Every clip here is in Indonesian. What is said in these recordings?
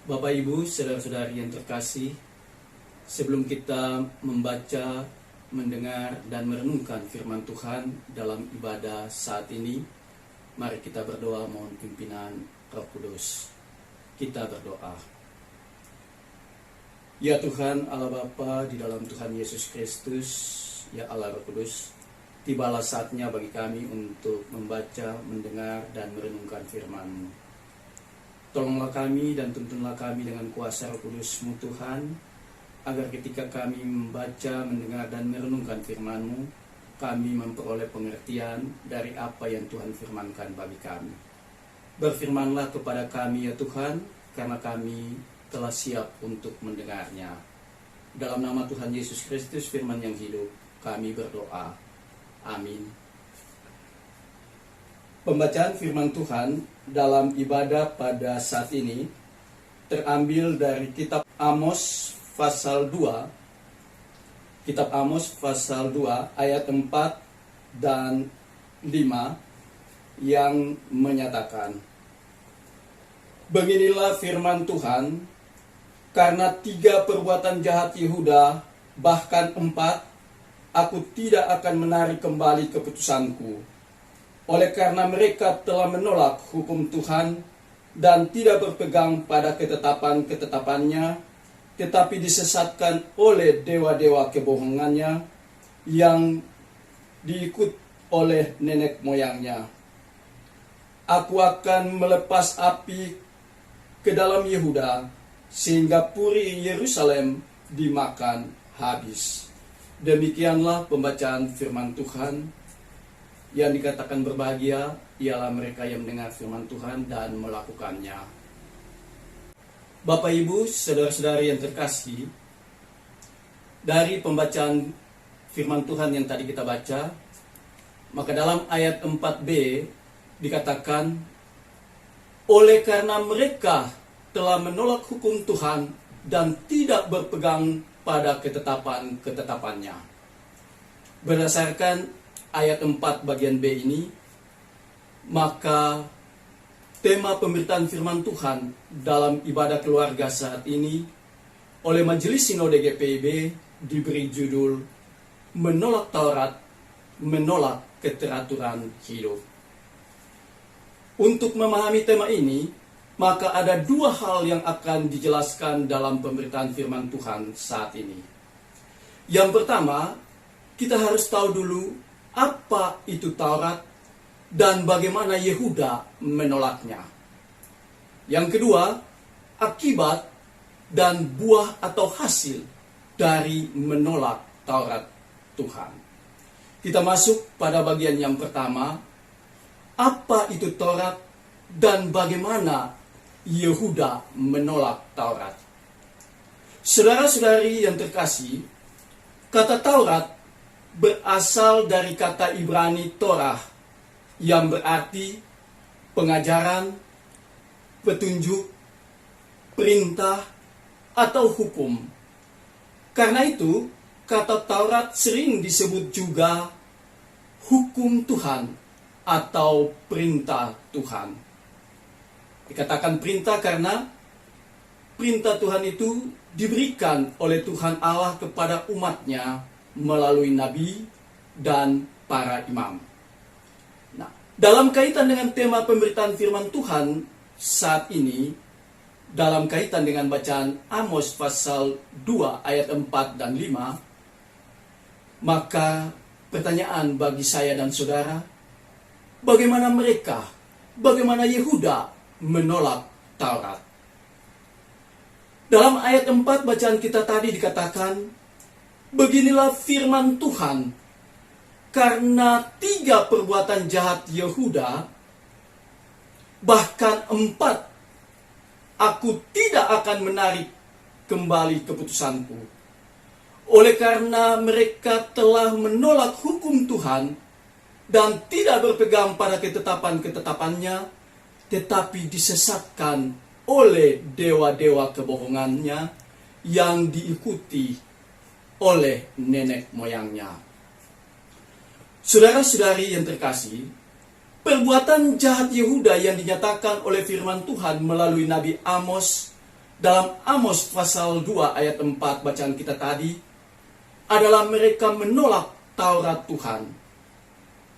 Bapak Ibu, saudara-saudari yang terkasih, sebelum kita membaca, mendengar, dan merenungkan firman Tuhan dalam ibadah saat ini, mari kita berdoa mohon pimpinan Roh Kudus. Kita berdoa. Ya Tuhan Allah Bapa, di dalam Tuhan Yesus Kristus, ya Allah Roh Kudus, tibalah saatnya bagi kami untuk membaca, mendengar, dan merenungkan firman-Mu. Tolonglah kami dan tuntunlah kami dengan kuasa Roh Kudus-Mu Tuhan, agar ketika kami membaca, mendengar, dan merenungkan firman-Mu, kami memperoleh pengertian dari apa yang Tuhan firmankan bagi kami. Berfirmanlah kepada kami ya Tuhan, karena kami telah siap untuk mendengarnya. Dalam nama Tuhan Yesus Kristus, firman yang hidup, kami berdoa. Amin. Pembacaan firman Tuhan dalam ibadah pada saat ini terambil dari kitab Amos pasal 2. Kitab Amos pasal 2 ayat 4 dan 5 yang menyatakan, beginilah firman Tuhan, karena 3 perbuatan jahat Yehuda, bahkan 4, aku tidak akan menarik kembali keputusanku. Oleh karena mereka telah menolak hukum Tuhan dan tidak berpegang pada ketetapan-ketetapannya, tetapi disesatkan oleh dewa-dewa kebohongannya yang diikut oleh nenek moyangnya. Aku akan melepas api ke dalam Yehuda, sehingga puri Yerusalem dimakan habis. Demikianlah pembacaan firman Tuhan. Yang dikatakan berbahagia ialah mereka yang mendengar firman Tuhan dan melakukannya. Bapak Ibu, saudara-saudari yang terkasih, dari pembacaan firman Tuhan yang tadi kita baca, maka dalam ayat 4b dikatakan, oleh karena mereka telah menolak hukum Tuhan dan tidak berpegang pada ketetapan-ketetapannya. Berdasarkan ayat 4 bagian B ini, maka tema pemberitaan firman Tuhan dalam ibadah keluarga saat ini oleh Majelis Sinode GPIB diberi judul Menolak Taurat, Menolak Keteraturan Hidup. Untuk memahami tema ini, maka ada 2 hal yang akan dijelaskan dalam pemberitaan firman Tuhan saat ini. Yang pertama, kita harus tahu dulu apa itu Taurat dan bagaimana Yehuda menolaknya. Yang kedua, akibat dan buah atau hasil dari menolak Taurat Tuhan. Kita masuk pada bagian yang pertama, apa itu Taurat dan bagaimana Yehuda menolak Taurat. Saudara-saudari yang terkasih, kata Taurat berasal dari kata Ibrani Torah yang berarti pengajaran, petunjuk, perintah, atau hukum. Karena itu, kata Taurat sering disebut juga hukum Tuhan atau perintah Tuhan. Dikatakan perintah karena perintah Tuhan itu diberikan oleh Tuhan Allah kepada umatnya melalui nabi dan para imam. Nah, dalam kaitan dengan tema pemberitaan firman Tuhan saat ini, dalam kaitan dengan bacaan Amos pasal 2 ayat 4 dan 5, maka pertanyaan bagi saya dan saudara, bagaimana Yehuda menolak Taurat? Dalam ayat 4 bacaan kita tadi dikatakan, beginilah firman Tuhan, karena 3 perbuatan jahat Yehuda, bahkan 4, aku tidak akan menarik kembali keputusanku. Oleh karena mereka telah menolak hukum Tuhan dan tidak berpegang pada ketetapan-ketetapannya, tetapi disesatkan oleh dewa-dewa kebohongannya yang diikuti oleh nenek moyangnya. Saudara-saudari yang terkasih, perbuatan jahat Yehuda yang dinyatakan oleh firman Tuhan melalui Nabi Amos dalam Amos pasal 2 ayat 4 bacaan kita tadi adalah mereka menolak Taurat Tuhan.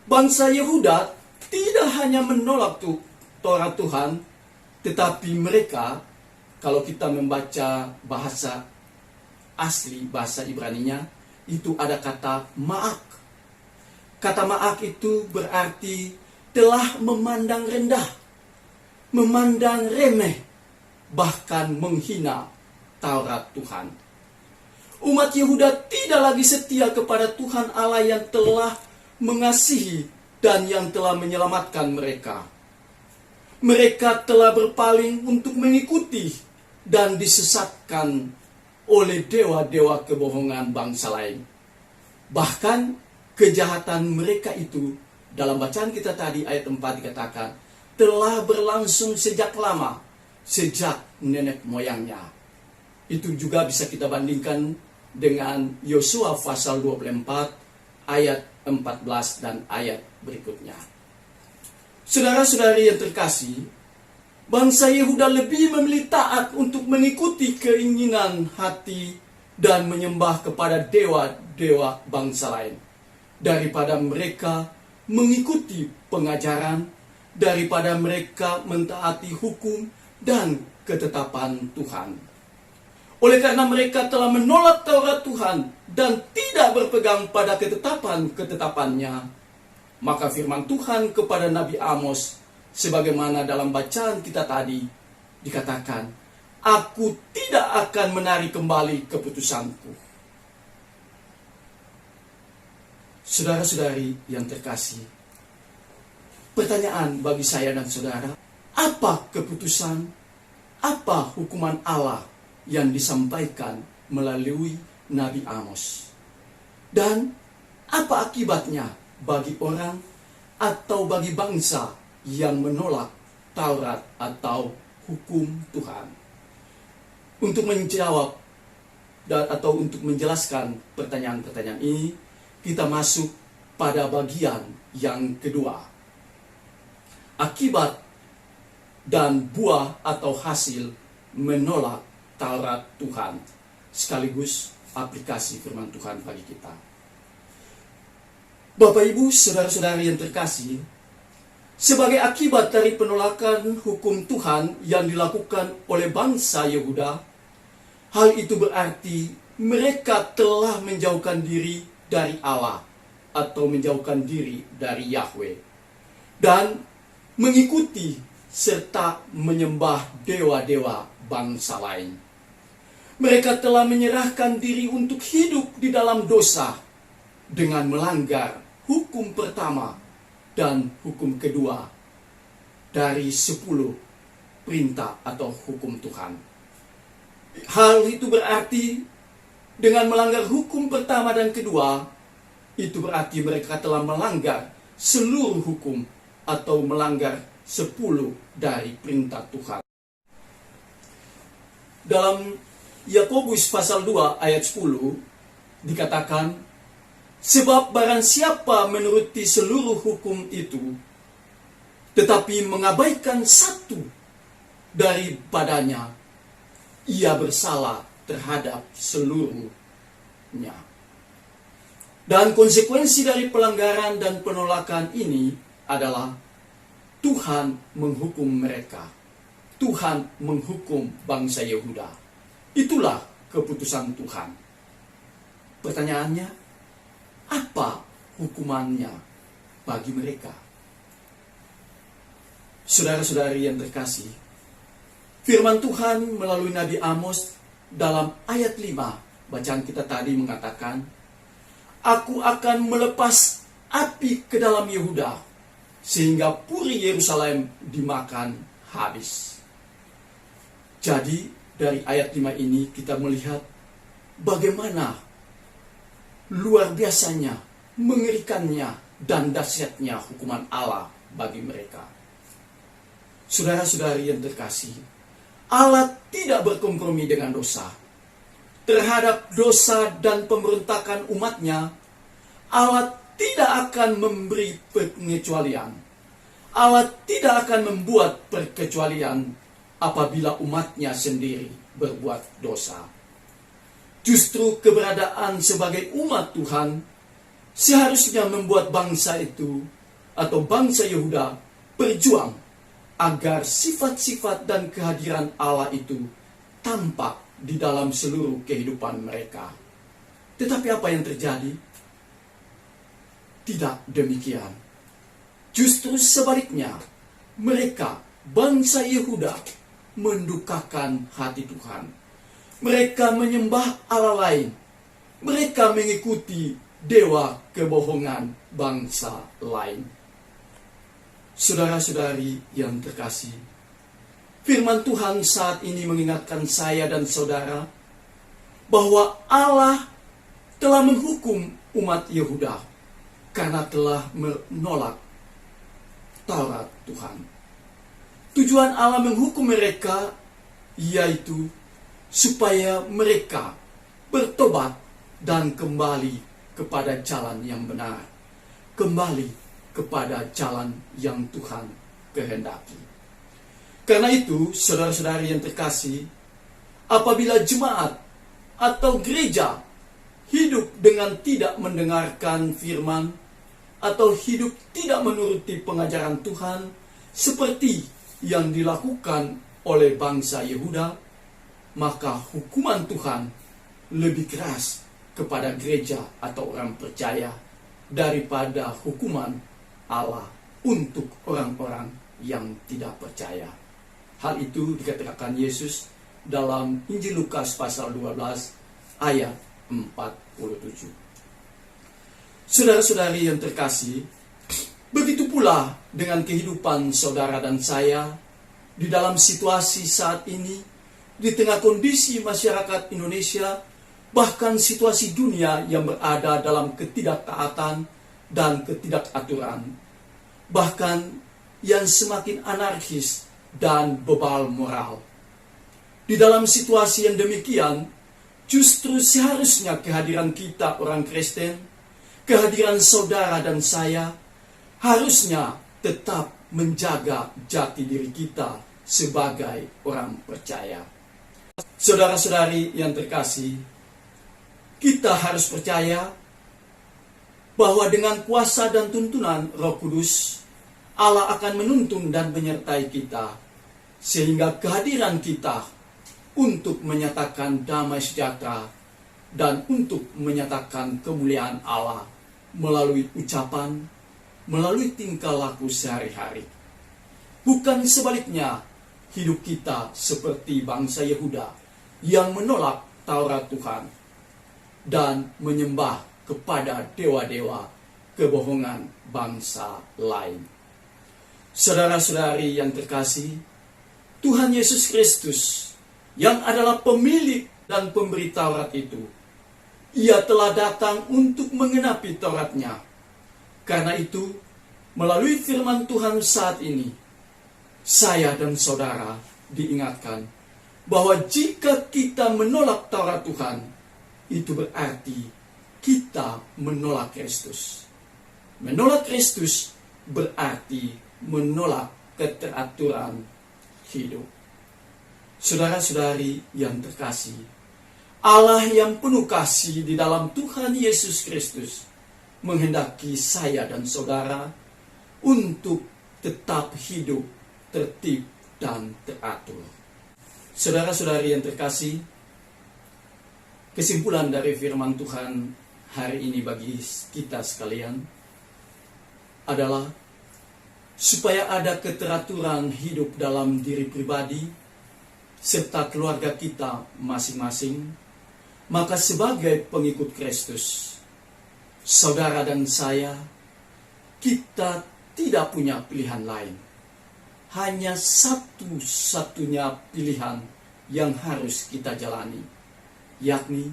Bangsa Yehuda tidak hanya menolak Taurat Tuhan, tetapi mereka, kalau kita membaca bahasa asli, bahasa Ibraninya, itu ada kata ma'ak. Kata ma'ak itu berarti telah memandang rendah, memandang remeh, bahkan menghina Taurat Tuhan. Umat Yehuda tidak lagi setia kepada Tuhan Allah yang telah mengasihi dan yang telah menyelamatkan mereka. Mereka telah berpaling untuk mengikuti dan disesatkan oleh dewa-dewa kebohongan bangsa lain. Bahkan kejahatan mereka itu, dalam bacaan kita tadi ayat 4 dikatakan, telah berlangsung sejak lama, sejak nenek moyangnya. Itu juga bisa kita bandingkan dengan Yosua pasal 24 ayat 14 dan ayat berikutnya. Saudara-saudari yang terkasih, bangsa Yehuda lebih memilih taat untuk mengikuti keinginan hati dan menyembah kepada dewa-dewa bangsa lain daripada mereka mengikuti pengajaran, daripada mereka mentaati hukum dan ketetapan Tuhan. Oleh karena mereka telah menolak Taurat Tuhan dan tidak berpegang pada ketetapan-ketetapannya, maka firman Tuhan kepada Nabi Amos, sebagaimana dalam bacaan kita tadi, dikatakan, "Aku tidak akan menarik kembali keputusanku." Saudara-saudari yang terkasih, pertanyaan bagi saya dan saudara, apa keputusan, apa hukuman Allah yang disampaikan melalui Nabi Amos? Dan apa akibatnya bagi orang atau bagi bangsa yang menolak Taurat atau hukum Tuhan? Untuk menjawab atau untuk menjelaskan pertanyaan-pertanyaan ini, kita masuk pada bagian yang kedua. Akibat dan buah atau hasil menolak Taurat Tuhan, sekaligus aplikasi firman Tuhan bagi kita. Bapak Ibu, saudara-saudari yang terkasih, sebagai akibat dari penolakan hukum Tuhan yang dilakukan oleh bangsa Yehuda, hal itu berarti mereka telah menjauhkan diri dari Allah atau menjauhkan diri dari Yahweh dan mengikuti serta menyembah dewa-dewa bangsa lain. Mereka telah menyerahkan diri untuk hidup di dalam dosa dengan melanggar hukum pertama dan hukum kedua dari 10 perintah atau hukum Tuhan. Hal itu berarti dengan melanggar hukum pertama dan kedua, itu berarti mereka telah melanggar seluruh hukum atau melanggar 10 dari perintah Tuhan. Dalam Yakobus pasal 2 ayat 10 dikatakan, "Sebab barang siapa menuruti seluruh hukum itu, tetapi mengabaikan satu daripadanya, ia bersalah terhadap seluruhnya." Dan konsekuensi dari pelanggaran dan penolakan ini adalah Tuhan menghukum mereka. Tuhan menghukum bangsa Yehuda. Itulah keputusan Tuhan. Pertanyaannya, apa hukumannya bagi mereka? Saudara-saudari yang terkasih, firman Tuhan melalui Nabi Amos dalam ayat 5, bacaan kita tadi mengatakan, "Aku akan melepas api ke dalam Yehuda, sehingga puri Yerusalem dimakan habis." Jadi dari ayat 5 ini kita melihat bagaimana luar biasanya, mengerikannya, dan dahsyatnya hukuman Allah bagi mereka. Saudara-saudari yang terkasih, Allah tidak berkompromi dengan dosa. Terhadap dosa dan pemberontakan umatnya, Allah tidak akan memberi pengecualian. Allah tidak akan membuat perkecualian apabila umatnya sendiri berbuat dosa. Justru keberadaan sebagai umat Tuhan seharusnya membuat bangsa itu atau bangsa Yehuda berjuang agar sifat-sifat dan kehadiran Allah itu tampak di dalam seluruh kehidupan mereka. Tetapi apa yang terjadi? Tidak demikian. Justru sebaliknya, mereka, bangsa Yehuda, mendukakan hati Tuhan. Mereka menyembah Allah lain. Mereka mengikuti dewa kebohongan bangsa lain. Saudara-saudari yang terkasih, firman Tuhan saat ini mengingatkan saya dan saudara bahwa Allah telah menghukum umat Yehuda karena telah menolak Taurat Tuhan. Tujuan Allah menghukum mereka yaitu supaya mereka bertobat dan kembali kepada jalan yang benar, kembali kepada jalan yang Tuhan kehendaki. Karena itu, saudara-saudari yang terkasih, apabila jemaat atau gereja hidup dengan tidak mendengarkan firman atau hidup tidak menuruti pengajaran Tuhan seperti yang dilakukan oleh bangsa Yehuda, maka hukuman Tuhan lebih keras kepada gereja atau orang percaya daripada hukuman Allah untuk orang-orang yang tidak percaya. Hal itu dikatakan Yesus dalam Injil Lukas pasal 12 ayat 47. Saudara-saudari yang terkasih, begitu pula dengan kehidupan saudara dan saya di dalam situasi saat ini, di tengah kondisi masyarakat Indonesia, bahkan situasi dunia yang berada dalam ketidaktaatan dan ketidakaturan, bahkan yang semakin anarkis dan bebal moral. Di dalam situasi yang demikian, justru seharusnya kehadiran kita orang Kristen, kehadiran saudara dan saya, harusnya tetap menjaga jati diri kita sebagai orang percaya. Saudara-saudari yang terkasih, kita harus percaya bahwa dengan kuasa dan tuntunan Roh Kudus, Allah akan menuntun dan menyertai kita, sehingga kehadiran kita untuk menyatakan damai sejahtera dan untuk menyatakan kemuliaan Allah melalui ucapan, melalui tingkah laku sehari-hari. Bukan sebaliknya, hidup kita seperti bangsa Yehuda yang menolak Taurat Tuhan dan menyembah kepada dewa-dewa kebohongan bangsa lain. Saudara-saudari yang terkasih, Tuhan Yesus Kristus yang adalah pemilik dan pemberi Taurat itu, Ia telah datang untuk menggenapi Tauratnya. Karena itu, melalui firman Tuhan saat ini, saya dan saudara diingatkan bahwa jika kita menolak Taurat Tuhan, itu berarti kita menolak Kristus. Menolak Kristus berarti menolak keteraturan hidup. Saudara-saudari yang terkasih, Allah yang penuh kasih di dalam Tuhan Yesus Kristus menghendaki saya dan saudara untuk tetap hidup tertib dan teratur. Saudara-saudari yang terkasih, kesimpulan dari firman Tuhan hari ini bagi kita sekalian adalah supaya ada keteraturan hidup dalam diri pribadi serta keluarga kita masing-masing, maka sebagai pengikut Kristus, saudara dan saya, kita tidak punya pilihan lain. Hanya satu-satunya pilihan yang harus kita jalani, yakni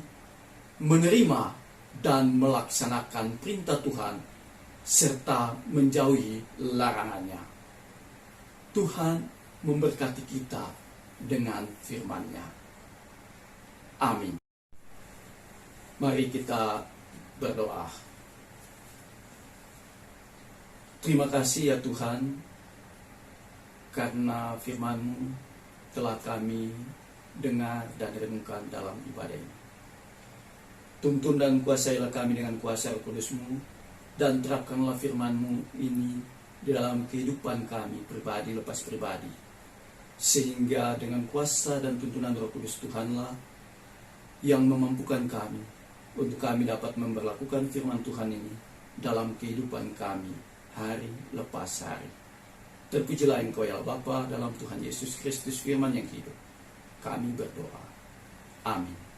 menerima dan melaksanakan perintah Tuhan serta menjauhi larangannya. Tuhan memberkati kita dengan firman-Nya. Amin. Mari kita berdoa. Terima kasih ya Tuhan, karena firman-Mu telah kami dengar dan renungkan dalam ibadah ini. Tuntun dan kuasailah kami dengan kuasa Roh Kudus-Mu, dan terapkanlah firman-Mu ini di dalam kehidupan kami pribadi lepas pribadi, sehingga dengan kuasa dan tuntunan Roh Kudus Tuhanlah yang memampukan kami untuk kami dapat memberlakukan firman Tuhan ini dalam kehidupan kami hari lepas hari. Terpujilah Engkau ya Bapa, dalam Tuhan Yesus Kristus firman yang hidup kami berdoa. Amin.